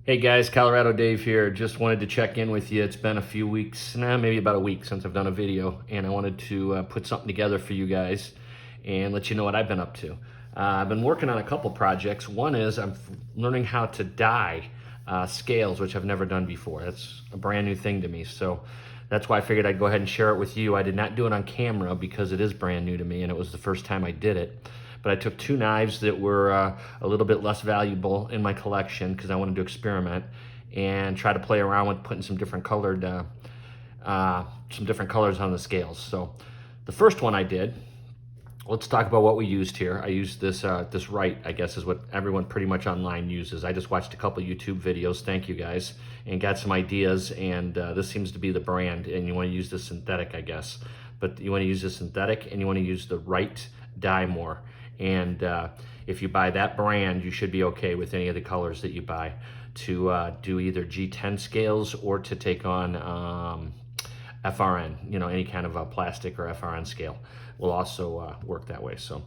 Hey guys, Colorado Dave here. Just wanted to check in with you. It's been a few weeks, maybe about a week since I've done a video, and I wanted to put something together for you guys and let you know what I've been up to. I've been working on a couple projects. One is I'm learning how to dye scales, which I've never done before. That's a brand new thing to me, so that's why I figured I'd go ahead and share it with you. I did not do it on camera because it is brand new to me, and it was the first time I did it. But I took two knives that were a little bit less valuable in my collection because I wanted to experiment and try to play around with putting some different colors on the scales. So the first one I did, let's talk about what we used here. I used this this Rit, I guess is what everyone pretty much online uses. I just watched a couple YouTube videos, thank you guys, and got some ideas, and this seems to be the brand, and you want to use the synthetic, I guess. But you want to use the synthetic, and you want to use the Rit Dye-My. And if you buy that brand, you should be okay with any of the colors that you buy to do either G10 scales or to take on FRN, any kind of a plastic or FRN scale will also work that way. So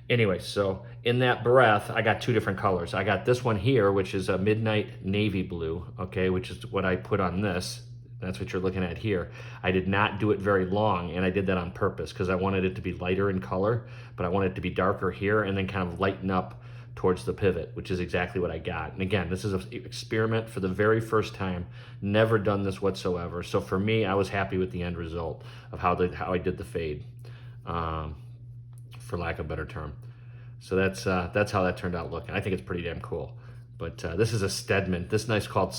anyway, so in that breath, I got two different colors. I got this one here, which is a midnight navy blue, okay, which is what I put on this. That's what you're looking at here. I did not do it very long, and I did that on purpose because I wanted it to be lighter in color, but I wanted it to be darker here and then kind of lighten up towards the pivot, which is exactly what I got. And again, this is an experiment for the very first time. Never done this whatsoever. So for me, I was happy with the end result of how I did the fade, for lack of a better term. So that's how that turned out looking. I think it's pretty damn cool. But this is a Stedman. This knife's called,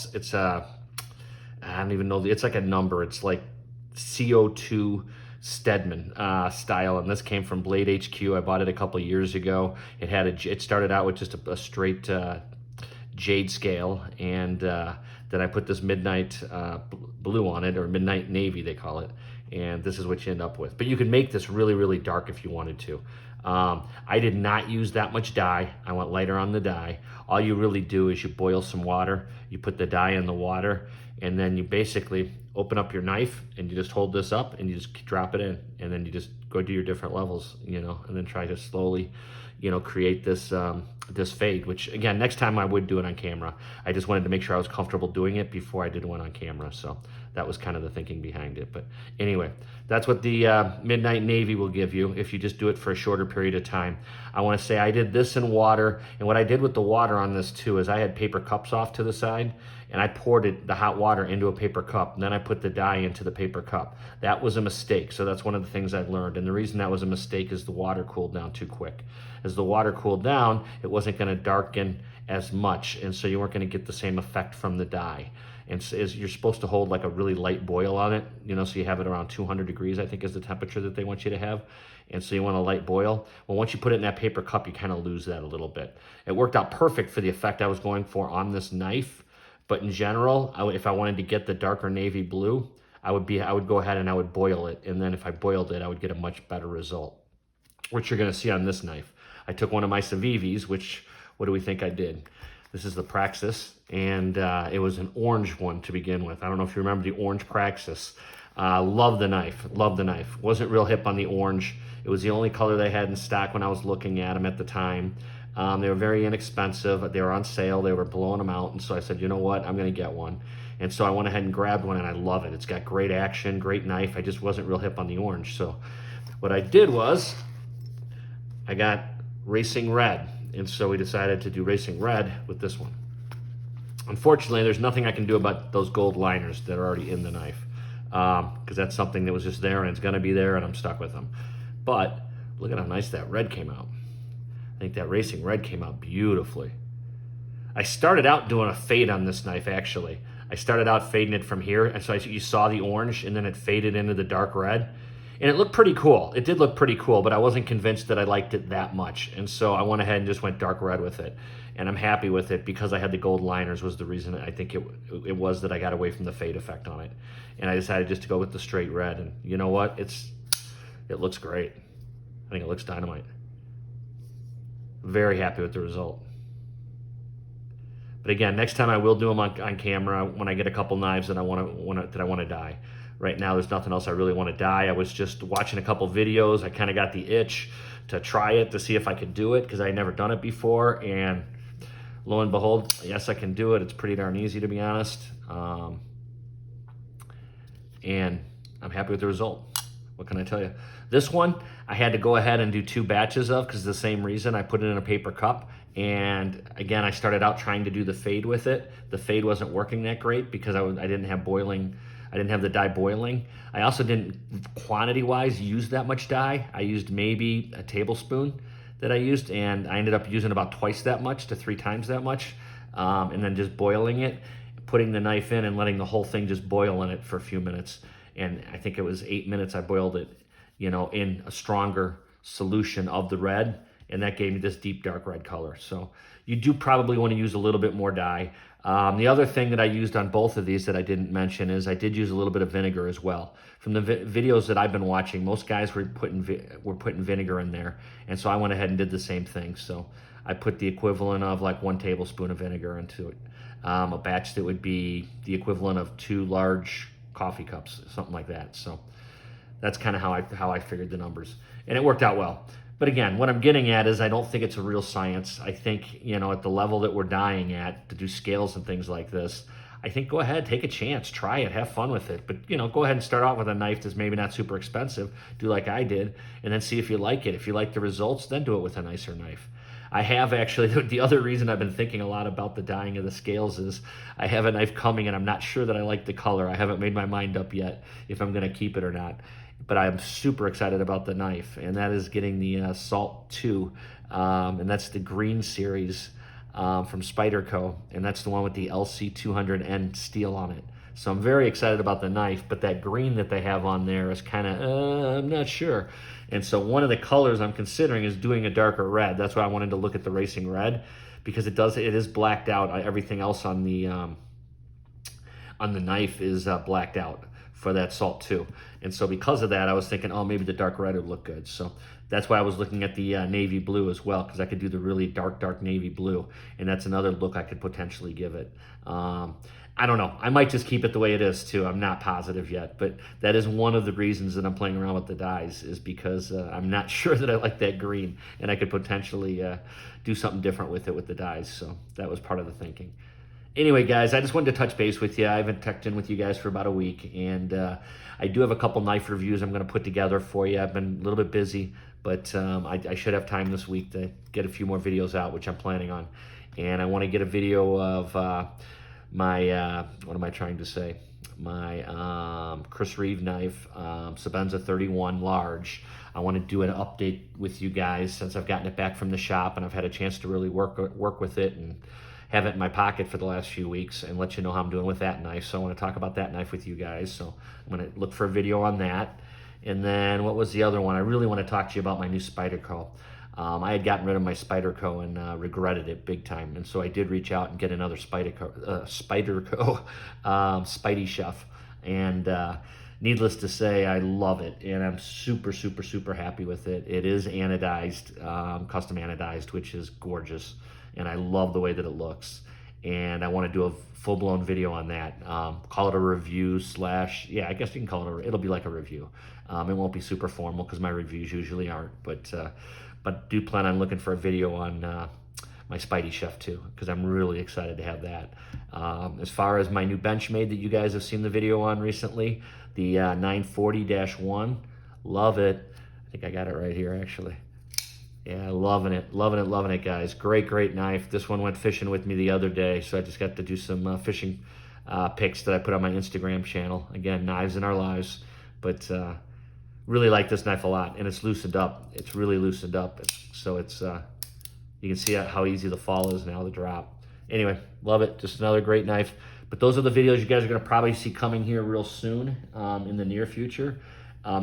I don't even know, it's like a number. It's like CO2 Stedman style, and this came from Blade HQ. I bought it a couple years ago. It started out with just a straight jade scale, and then I put this midnight blue on it, or midnight navy they call it, and this is what you end up with. But you can make this really, really dark if you wanted to. I did not use that much dye. I went lighter on the dye. All you really do is you boil some water, you put the dye in the water, and then you basically open up your knife and you just hold this up and you just drop it in, and then you just go do your different levels, and then try to slowly, create this this fade, which again, next time I would do it on camera. I just wanted to make sure I was comfortable doing it before I did one on camera. So that was kind of the thinking behind it. But anyway, that's what the midnight navy will give you if you just do it for a shorter period of time. I want to say I did this in water, and what I did with the water on this too is I had paper cups off to the side, and I poured the hot water into a paper cup, and then I put the dye into the paper cup. That was a mistake, so that's one of the things I've learned, and the reason that was a mistake is the water cooled down too quick. As the water cooled down, it wasn't going to darken as much, and so you weren't going to get the same effect from the dye. And so you're supposed to hold like a really light boil on it, so you have it around 200 degrees, I think is the temperature that they want you to have. And so you want a light boil. Well, once you put it in that paper cup, you kind of lose that a little bit. It worked out perfect for the effect I was going for on this knife, but in general, if I wanted to get the darker navy blue, I would go ahead and I would boil it, and then if I boiled it, I would get a much better result, which you're going to see on this knife. I took one of my Civivis, which, what do we think I did? This is the Praxis, and it was an orange one to begin with. I don't know if you remember the orange Praxis. Love the knife, love the knife. Wasn't real hip on the orange. It was the only color they had in stock when I was looking at them at the time. They were very inexpensive. They were on sale. They were blowing them out, and so I said, you know what? I'm going to get one. And so I went ahead and grabbed one, and I love it. It's got great action, great knife. I just wasn't real hip on the orange. So what I did was I got Racing Red, and so we decided to do Racing Red with this one. Unfortunately, there's nothing I can do about those gold liners that are already in the knife, because that's something that was just there, and it's going to be there, and I'm stuck with them. But look at how nice that red came out. I think that Racing Red came out beautifully. I started out doing a fade on this knife, actually. I started out fading it from here, and so you saw the orange, and then it faded into the dark red. And it looked pretty cool. It did look pretty cool, but I wasn't convinced that I liked it that much. And so I went ahead and just went dark red with it. And I'm happy with it because I had the gold liners was the reason I think it was that I got away from the fade effect on it. And I decided just to go with the straight red. And you know what? It looks great. I think it looks dynamite. Very happy with the result. But again, next time I will do them on camera when I get a couple knives that I want to dye. Right now, there's nothing else I really want to dye. I was just watching a couple videos. I kind of got the itch to try it to see if I could do it because I had never done it before. And lo and behold, yes, I can do it. It's pretty darn easy, to be honest. And I'm happy with the result. What can I tell you? This one, I had to go ahead and do 2 batches of because the same reason. I put it in a paper cup. And again, I started out trying to do the fade with it. The fade wasn't working that great because I didn't have boiling. I didn't have the dye boiling. I also didn't, quantity-wise, use that much dye. I used maybe a tablespoon that I used, and I ended up using about twice that much to 3 times that much, and then just boiling it, putting the knife in and letting the whole thing just boil in it for a few minutes. And I think it was 8 minutes I boiled it, in a stronger solution of the red, and that gave me this deep dark red color. So you do probably want to use a little bit more dye. The other thing that I used on both of these that I didn't mention is I did use a little bit of vinegar as well. From the videos that I've been watching, most guys were putting vinegar in there, and so I went ahead and did the same thing. So I put the equivalent of like 1 tablespoon of vinegar into it. A batch that would be the equivalent of 2 large coffee cups, something like that. So that's kind of how I figured the numbers, and it worked out well. But again, what I'm getting at is I don't think it's a real science. I think, at the level that we're dyeing at to do scales and things like this, I think go ahead, take a chance, try it, have fun with it. But, go ahead and start out with a knife that's maybe not super expensive, do like I did, and then see if you like it. If you like the results, then do it with a nicer knife. I have actually, the other reason I've been thinking a lot about the dyeing of the scales is I have a knife coming and I'm not sure that I like the color. I haven't made my mind up yet if I'm going to keep it or not. But I'm super excited about the knife, and that is getting the Salt 2, and that's the green series from Spyderco, and that's the one with the LC200N steel on it. So I'm very excited about the knife, but that green that they have on there is kind of, I'm not sure. And so one of the colors I'm considering is doing a darker red. That's why I wanted to look at the racing red, because it is blacked out. Everything else on the knife is blacked out for that Salt 2. And so because of that, I was thinking, oh, maybe the dark red would look good. So that's why I was looking at the navy blue as well, because I could do the really dark navy blue, and that's another look I could potentially give it. I don't know. I might just keep it the way it is too. I'm not positive yet, but that is one of the reasons that I'm playing around with the dyes, is because I'm not sure that I like that green, and I could potentially do something different with it with the dyes. So that was part of the thinking. Anyway, guys, I just wanted to touch base with you. I haven't checked in with you guys for about a week, and I do have a couple knife reviews I'm going to put together for you. I've been a little bit busy, but I should have time this week to get a few more videos out, which I'm planning on. And I want to get a video of my, what am I trying to say? My Chris Reeve knife, Sebenza 31 large. I want to do an update with you guys since I've gotten it back from the shop and I've had a chance to really work with it and have it in my pocket for the last few weeks, and let you know how I'm doing with that knife. So I want to talk about that knife with you guys. So I'm going to look for a video on that. And then what was the other one? I really want to talk to you about my new Spyderco. I had gotten rid of my Spyderco and regretted it big time. And so I did reach out and get another Spyderco Spidey Chef. And needless to say, I love it. And I'm super, super, super happy with it. It is anodized, custom anodized, which is gorgeous. And I love the way that it looks. And I want to do a full-blown video on that. Call it a review / yeah, I guess you can call it it'll be like a review. It won't be super formal because my reviews usually aren't. But do plan on looking for a video on my Spidey Chef too, because I'm really excited to have that. As far as my new Benchmade that you guys have seen the video on recently, the 940-1, love it. I think I got it right here actually. Yeah, loving it, guys. Great knife. This one went fishing with me the other day, so I just got to do some fishing pics that I put on my Instagram channel. Again, knives in our lives, but really like this knife a lot, and it's loosened up. It's really loosened up, so it's you can see how easy the fall is now, the drop. Anyway, love it. Just another great knife. But those are the videos you guys are going to probably see coming here real soon in the near future.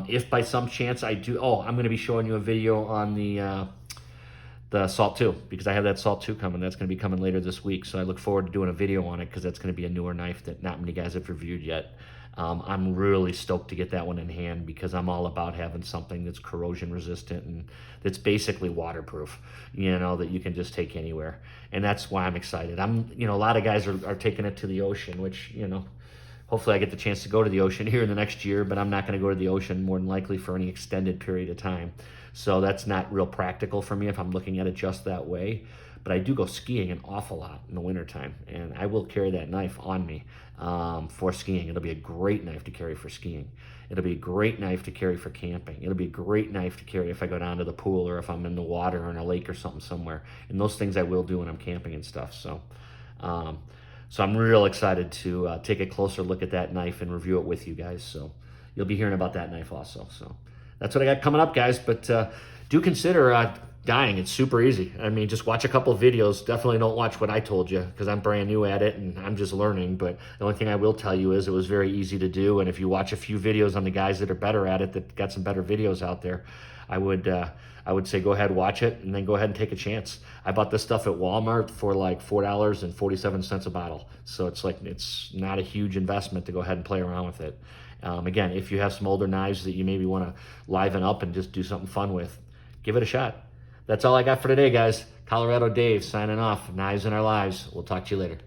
If by some chance I do, I'm going to be showing you a video on the Salt 2, because I have that Salt 2 coming. That's going to be coming later this week, so I look forward to doing a video on it, because that's going to be a newer knife that not many guys have reviewed yet. I'm really stoked to get that one in hand, because I'm all about having something that's corrosion resistant and that's basically waterproof, that you can just take anywhere. And that's why I'm excited. A lot of guys are taking it to the ocean, which, hopefully I get the chance to go to the ocean here in the next year, but I'm not going to go to the ocean more than likely for any extended period of time. So that's not real practical for me if I'm looking at it just that way. but I do go skiing an awful lot in the wintertime, and I will carry that knife on me for skiing. It'll be a great knife to carry for skiing. It'll be a great knife to carry for camping. It'll be a great knife to carry if I go down to the pool or if I'm in the water or in a lake or something somewhere. And those things I will do when I'm camping and stuff. So I'm real excited to take a closer look at that knife and review it with you guys. So you'll be hearing about that knife also. So that's what I got coming up, guys. But do consider dyeing. It's super easy. I mean, just watch a couple of videos. Definitely don't watch what I told you because I'm brand new at it and I'm just learning. But the only thing I will tell you is it was very easy to do. And if you watch a few videos on the guys that are better at it, that got some better videos out there, I would say go ahead, watch it, and then go ahead and take a chance. I bought this stuff at Walmart for like $4.47 a bottle. So it's not a huge investment to go ahead and play around with it. Again, if you have some older knives that you maybe want to liven up and just do something fun with, give it a shot. That's all I got for today, guys. Colorado Dave signing off. Knives in our lives. We'll talk to you later.